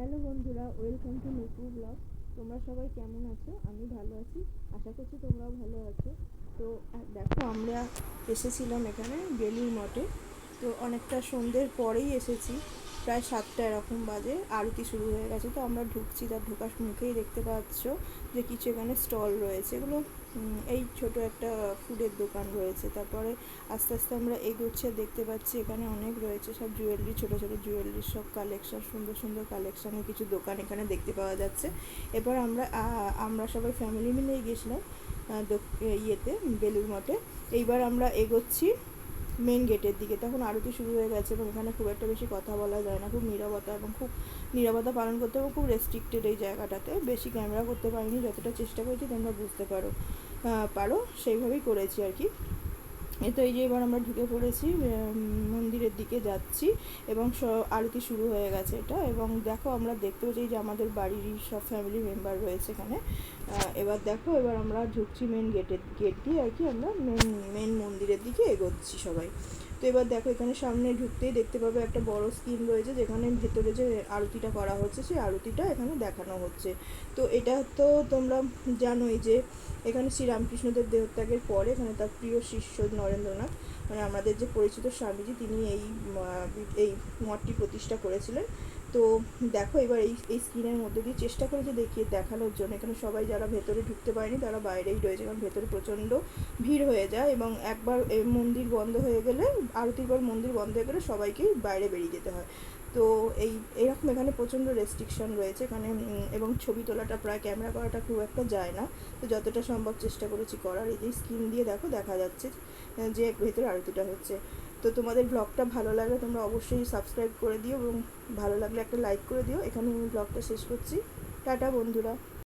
Hello বন্ধুরা, welcome to Nupur blog. তোমরা সবাই কেমন আছো? আমি ভালো আছি, আশা করছি তোমরাও ভালো আছো। তো দেখো, আমরা এসেছিলাম এখানে বেলুড় মঠে। তো অনেকটা সন্ধ্যের পরেই এসেছি, প্রায় 7টা এরকম বাজে। আরতি শুরু হয়ে গেছে, তো আমরা ঢুকছি। তার ঢোকার মুখেই দেখতে পাচ্ছ যে কিছু এখানে স্টল রয়েছে। এগুলো এই ছোট একটা ফুডের দোকান রয়েছে। তারপরে আস্তে আস্তে আমরা এগোচ্ছি, দেখতে পাচ্ছি এখানে অনেক রয়েছে সব জুয়েলারি, ছোটো ছোটো জুয়েলারির সব কালেকশন, সুন্দর সুন্দর কালেকশানের কিছু দোকান এখানে দেখতে পাওয়া যাচ্ছে। এবার আমরা সবাই ফ্যামিলি মিলেই গেছিলাম ইয়েতে, বেলুড় মঠে। এইবার আমরা এগোচ্ছি মেন গেটের দিকে। তখন আরতি শুরু হয়ে গেছে এবং এখানে খুব একটা বেশি কথা বলা যায় না, খুব নীরবতা, এবং খুব নীরবতা পালন করতে হবে, খুব রেস্ট্রিক্টেড এই জায়গাটাতে। বেশি ক্যামেরা করতে পারিনি, যতটা চেষ্টা করেছি তোমরা বুঝতে পারো সেইভাবেই করেছি আর কি। তো এই যে এবার আমরা ঢুকে পড়েছি, মন্দিরের দিকে যাচ্ছি এবং আরতি শুরু হয়ে গেছে এটা। এবং দেখো, আমরা দেখতে পাচ্ছি যে আমাদের বাড়ির সব ফ্যামিলি মেম্বার রয়েছে এখানে। এবার দেখো, এবার আমরা ঢুকছি গেট দিয়ে আর কি। আমরা মেন মন্দিরের দিকে এগোচ্ছি সবাই। তো এবার দেখো, এখানে সামনে ঢুকতেই দেখতে পাবে একটা বড় স্ক্রিন রয়েছে, যেখানে ভেতরে যে আরতিটা করা হচ্ছে সেই আরতিটা এখানে দেখানো হচ্ছে। তো এটা তো তোমরা জানোই যে এখানে শ্রীরামকৃষ্ণদেব দেহত্যাগের পরে এখানে তার প্রিয় শিষ্য নরেন্দ্রনাথ, মানে আমাদের যে পরিচিত স্বামীজি, তিনি এই মঠটি প্রতিষ্ঠা করেছিলেন। তো দেখো, এবার এই স্ক্রিনের মধ্যে দিয়ে চেষ্টা করেছে দেখানোর জন্য। এখানে সবাই যারা ভেতরে ঢুকতে পারেনি তারা বাইরেই রয়েছে, কারণ ভেতরে প্রচণ্ড ভিড় হয়ে যায় এবং একবার মন্দির বন্ধ হয়ে গেলে, আরতির পর মন্দির বন্ধ হয়ে গেলে সবাইকেই বাইরে বেরিয়ে যেতে হয়। তো এরকম এখানে প্রচণ্ড রেস্ট্রিকশন রয়েছে এখানে। এবং ছবি তোলাটা, প্রায় ক্যামেরা করাটা খুব একটা যায় না। তো যতটা সম্ভব চেষ্টা করেছি করার। এই যে স্ক্রিন দিয়ে দেখো দেখা যাচ্ছে যে ভেতরে আরতিটা হচ্ছে। তো তোমাদের ব্লগটা ভালো লাগলে তোমরা অবশ্যই সাবস্ক্রাইব করে দিও এবং ভালো লাগলে একটা লাইক করে দিও। এখানে আমি ব্লগটা শেষ করছি। টাটা বন্ধুরা।